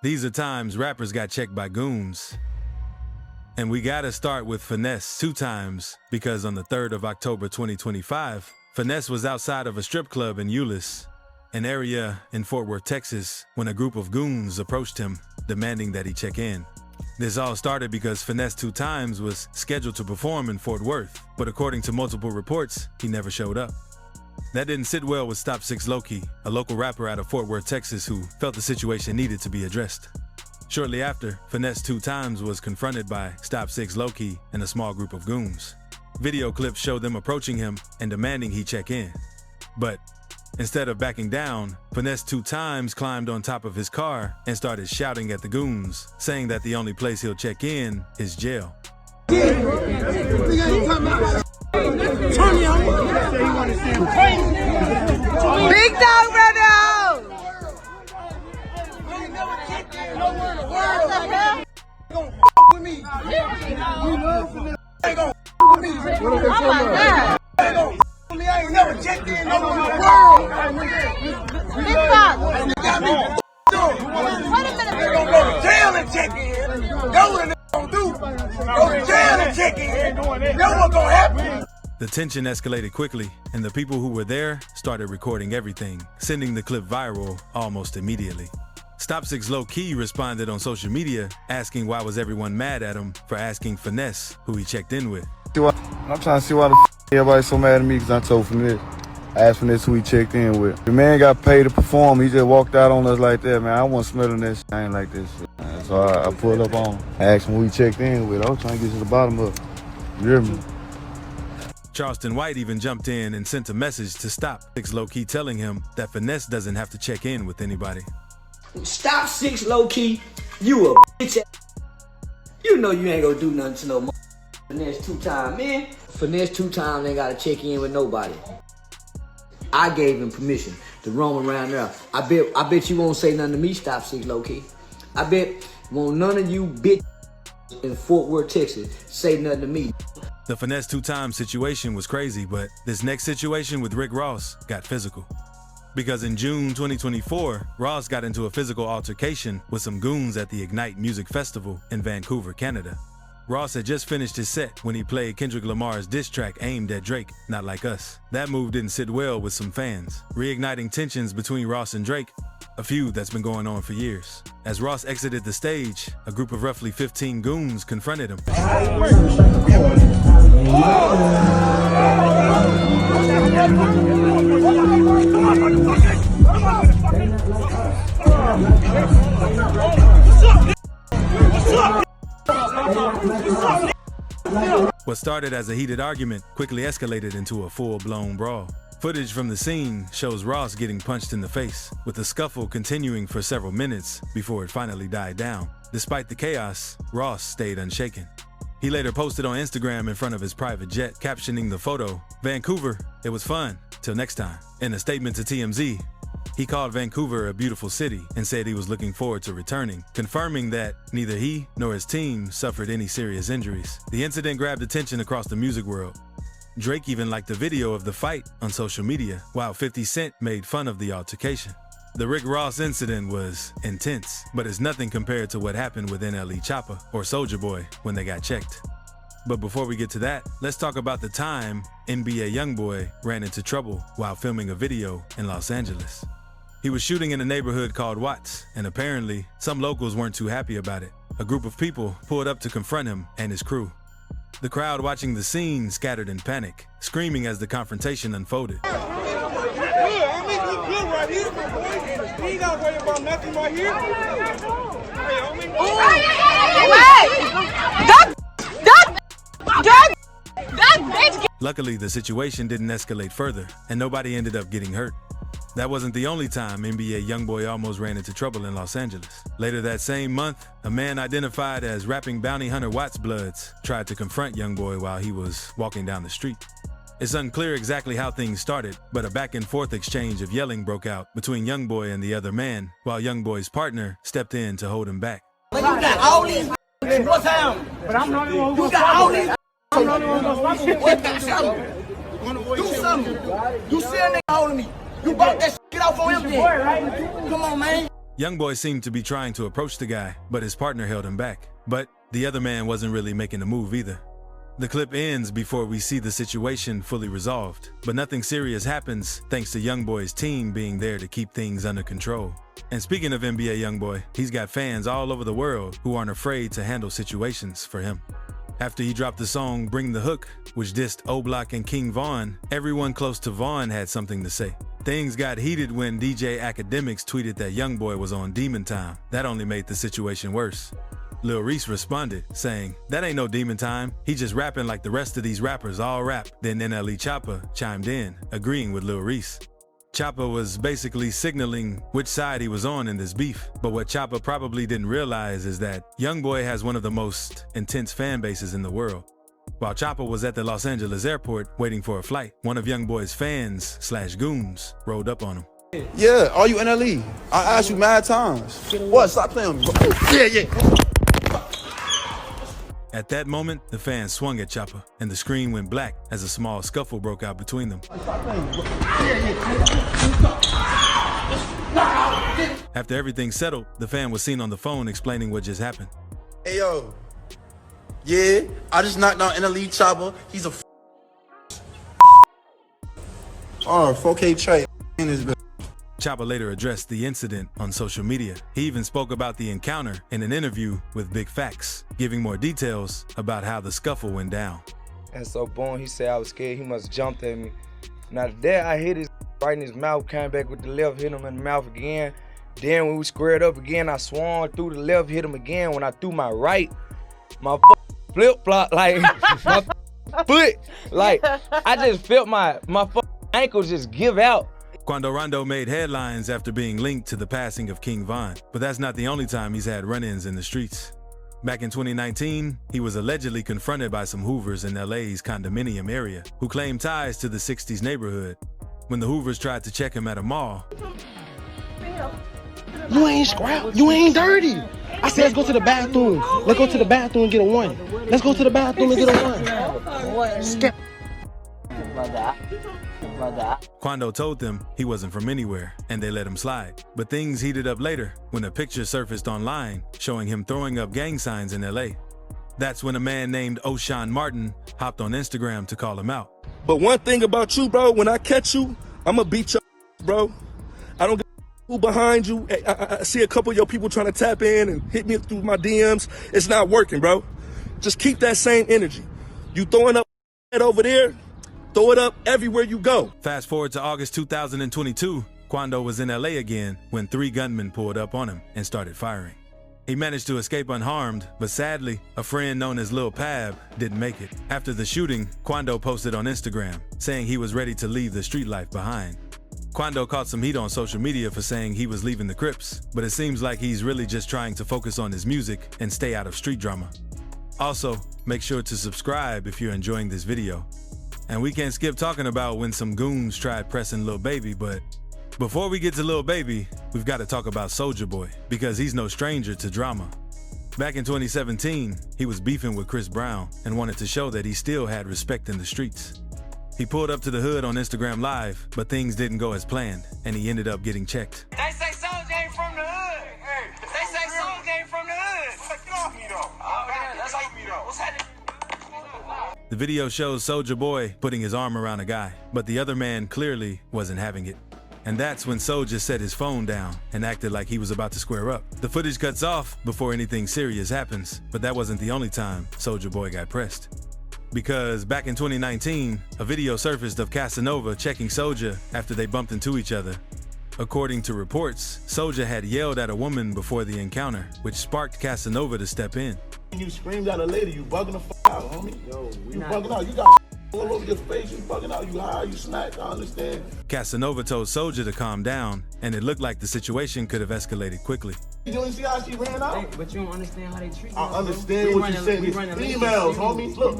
These are times rappers got checked by goons. And we gotta start with Finesse 2 times, because on the 3rd of October 2025, Finesse was outside of a strip club in Euless, an area in Fort Worth, Texas, when a group of goons approached him, demanding that he check in. This all started because Finesse 2 times was scheduled to perform in Fort Worth, but according to multiple reports, he never showed up. That didn't sit well with Stop 6 Lowkey, a local rapper out of Fort Worth, Texas, who felt the situation needed to be addressed. Shortly after, Finesse 2 times was confronted by Stop 6 Lowkey and a small group of goons. Video clips show them approaching him and demanding he check in. But instead of backing down, Finesse 2 times climbed on top of his car and started shouting at the goons, saying that the only place he'll check in is jail. Big dog brother! I ain't never checked in no world. Big dog! They gonna go to jail and check in. That's what they gonna do. Go to jail and check in. That's what's gonna happen. The tension escalated quickly, and the people who were there started recording everything, sending the clip viral almost immediately. Stop 6 Lowkey responded on social media, asking why was everyone mad at him for asking Finesse who he checked in with. I'm trying to see why the everybody's so mad at me because I told Finesse. I asked Finesse who he checked in with. The man got paid to perform. He just walked out on us like that, man. I wasn't smelling that shit. I ain't like this shit, man. So I pulled up on him. I asked him who he checked in with. I was trying to get to the bottom of it. You hear me? Charleston White even jumped in and sent a message to Stop 6 Lowkey telling him that Finesse doesn't have to check in with anybody. Stop 6 Lowkey, you a bitch. You know you ain't gonna do nothing to no Finesse 2 times, man. Finesse 2 times ain't gotta check in with nobody. I gave him permission to roam around there. I bet you won't say nothing to me, Stop 6 Lowkey. I bet won't none of you bitch in Fort Worth, Texas say nothing to me. The Finesse 2 times situation was crazy, but this next situation with Rick Ross got physical. Because in June 2024, Ross got into a physical altercation with some goons at the Ignite Music Festival in Vancouver, Canada. Ross had just finished his set when he played Kendrick Lamar's diss track aimed at Drake, Not Like Us. That move didn't sit well with some fans, reigniting tensions between Ross and Drake, a feud that's been going on for years. As Ross exited the stage, a group of roughly 15 goons confronted him. What started as a heated argument quickly escalated into a full-blown brawl. Footage from the scene shows Ross getting punched in the face, with the scuffle continuing for several minutes before it finally died down. Despite the chaos, Ross stayed unshaken. He later posted on Instagram in front of his private jet, captioning the photo, "Vancouver, it was fun, till next time." In a statement to TMZ, he called Vancouver a beautiful city and said he was looking forward to returning, confirming that neither he nor his team suffered any serious injuries. The incident grabbed attention across the music world. Drake even liked the video of the fight on social media, while 50 Cent made fun of the altercation. The Rick Ross incident was intense, but it's nothing compared to what happened with NLE Choppa or Soulja Boy when they got checked. But before we get to that, let's talk about the time NBA YoungBoy ran into trouble while filming a video in Los Angeles. He was shooting in a neighborhood called Watts, and apparently, some locals weren't too happy about it. A group of people pulled up to confront him and his crew. The crowd watching the scene scattered in panic, screaming as the confrontation unfolded. Luckily, the situation didn't escalate further, and nobody ended up getting hurt. That wasn't the only time NBA YoungBoy almost ran into trouble in Los Angeles. Later that same month, a man identified as rapping bounty hunter Watts Bloods tried to confront YoungBoy while he was walking down the street. It's unclear exactly how things started, but a back-and-forth exchange of yelling broke out between YoungBoy and the other man, while YoungBoy's partner stepped in to hold him back. But you got all these in your town. But I'm not the one You got all these. I'm not the one gonna stop Do something. You see a nigga holding me. You bought that shit, get off on him then. Come on, man. YoungBoy seemed to be trying to approach the guy, but his partner held him back. But the other man wasn't really making a move either. The clip ends before we see the situation fully resolved, but nothing serious happens thanks to YoungBoy's team being there to keep things under control. And speaking of NBA YoungBoy, he's got fans all over the world who aren't afraid to handle situations for him. After he dropped the song Bring the Hook, which dissed O-Block and King Von, everyone close to Von had something to say. Things got heated when DJ Academics tweeted that YoungBoy was on Demon Time. That only made the situation worse. Lil Reese responded, saying, "That ain't no demon time. He just rapping like the rest of these rappers all rap." Then NLE Choppa chimed in, agreeing with Lil Reese. Choppa was basically signaling which side he was on in this beef, but what Choppa probably didn't realize is that YoungBoy has one of the most intense fan bases in the world. While Choppa was at the Los Angeles airport waiting for a flight, one of YoungBoy's fans / goons rolled up on him. Yeah, are you NLE? I asked you mad times. What? Stop playing with me. Yeah. At that moment, the fan swung at Choppa, and the screen went black as a small scuffle broke out between them. After everything settled, the fan was seen on the phone explaining what just happened. Hey, yo. Yeah, I just knocked out NLE Choppa. He's a Oh, 4K Trey in his bed. Choppa later addressed the incident on social media. He even spoke about the encounter in an interview with Big Facts, giving more details about how the scuffle went down. And so boom, he said I was scared, he must have jumped at me. Now there I hit his right in his mouth, came back with the left, hit him in the mouth again. Then when we squared up again, I swung through the left, hit him again. When I threw my right, my flip-flop, like my foot, like I just felt my ankles just give out. Quando Rondo made headlines after being linked to the passing of King Von, but that's not the only time he's had run-ins in the streets. Back in 2019, he was allegedly confronted by some Hoovers in LA's condominium area who claimed ties to the 60s neighborhood. When the Hoovers tried to check him at a mall, "You ain't scrap, you ain't dirty." I said, "Let's go to the bathroom. Let's go to the bathroom and get a one. Let's go to the bathroom and get a one." Quando told them he wasn't from anywhere, and they let him slide. But things heated up later when a picture surfaced online showing him throwing up gang signs in LA. That's when a man named O'Shawn Martin hopped on Instagram to call him out. "But one thing about you, bro, when I catch you, I'ma beat your bro. I don't get who behind you. I see a couple of your people trying to tap in and hit me through my DMs. It's not working, bro. Just keep that same energy. You throwing up over there, throw it up everywhere you go." Fast forward to August 2022, Quando was in LA again when 3 gunmen pulled up on him and started firing. He managed to escape unharmed, but sadly, a friend known as Lil Pab didn't make it. After the shooting, Quando posted on Instagram saying he was ready to leave the street life behind. Quando caught some heat on social media for saying he was leaving the Crips, but it seems like he's really just trying to focus on his music and stay out of street drama. Also, make sure to subscribe if you're enjoying this video. And we can't skip talking about when some goons tried pressing Lil Baby, but before we get to Lil Baby, we've got to talk about Soulja Boy, because he's no stranger to drama. Back in 2017, he was beefing with Chris Brown and wanted to show that he still had respect in the streets. He pulled up to the hood on Instagram Live, but things didn't go as planned, and he ended up getting checked. They say Soulja ain't from the hood. Hey, they say Soulja ain't from the hood. Get off me though. Oh man, that's like me though. What's happening? The video shows Soulja Boy putting his arm around a guy, but the other man clearly wasn't having it. And that's when Soulja set his phone down and acted like he was about to square up. The footage cuts off before anything serious happens, but that wasn't the only time Soulja Boy got pressed. Because back in 2019, a video surfaced of Casanova checking Soulja after they bumped into each other. According to reports, Soulja had yelled at a woman before the encounter, which sparked Casanova to step in. You screamed at a lady, you bugging the out, homie. Yo, you bugging out, you got all over your face, you bugging out, you high, you snapped, I understand. Casanova told Soulja to calm down, and it looked like the situation could have escalated quickly. You don't see how she ran out? Hey, but you don't understand how they treat you. I understand what you're saying. It's females, homie. Look,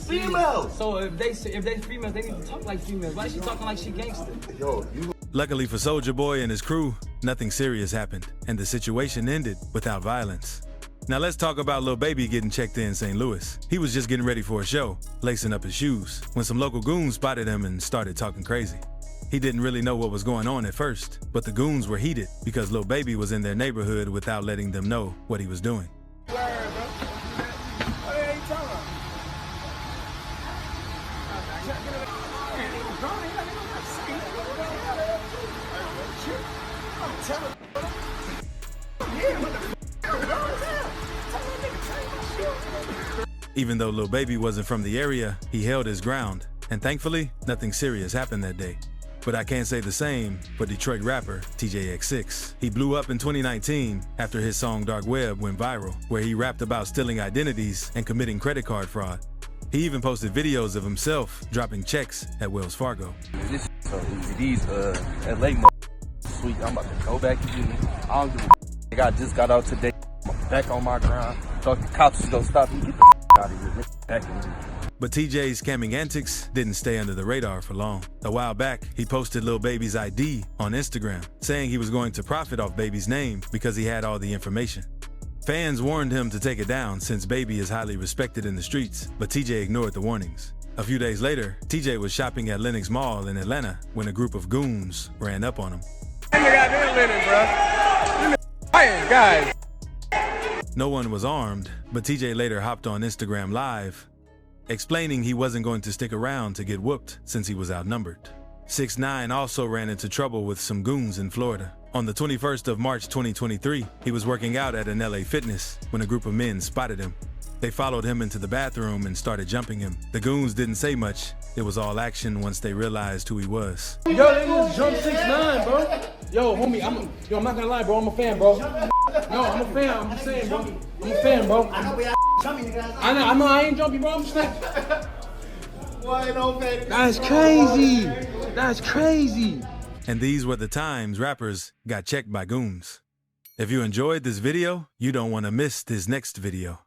females. So if they females, they need to talk like females. Why is she talking like she gangster? Yo, you. Luckily for Soulja Boy and his crew, nothing serious happened, and the situation ended without violence. Now let's talk about Lil Baby getting checked in St. Louis. He was just getting ready for a show, lacing up his shoes, when some local goons spotted him and started talking crazy. He didn't really know what was going on at first, but the goons were heated because Lil Baby was in their neighborhood without letting them know what he was doing. Even though Lil Baby wasn't from the area, he held his ground, and thankfully, nothing serious happened that day. But I can't say the same for Detroit rapper TJX6. He blew up in 2019 after his song Dark Web went viral, where he rapped about stealing identities and committing credit card fraud. He even posted videos of himself dropping checks at Wells Fargo. This so easy. These LA sweet. I'm about to go back again. I don't give a I just got out today. I'm back on my grind. Thought the cops was gonna stop me. Get the out of here. Back in here. But TJ's scamming antics didn't stay under the radar for long. A while back, he posted Lil Baby's ID on Instagram, saying he was going to profit off Baby's name because he had all the information. Fans warned him to take it down since Baby is highly respected in the streets, but TJ ignored the warnings. A few days later, TJ was shopping at Lenox Mall in Atlanta when a group of goons ran up on him. Guys. No one was armed, but TJ later hopped on Instagram Live, explaining he wasn't going to stick around to get whooped since he was outnumbered. 6ix9ine also ran into trouble with some goons in Florida. On the 21st of March 2023, he was working out at an LA Fitness when a group of men spotted him. They followed him into the bathroom and started jumping him. The goons didn't say much. It was all action once they realized who he was. Yo, they just jumped 6ix9ine, bro. Yo, homie, I'm not gonna lie, bro. I'm a fan, bro. No, I'm a fan. I'm just saying, bro. I'm a fan, bro. I know we are jumping, guys. I know I ain't jumping, bro. I'm just like, that's crazy. That's crazy. And these were the times rappers got checked by goons. If you enjoyed this video, you don't want to miss this next video.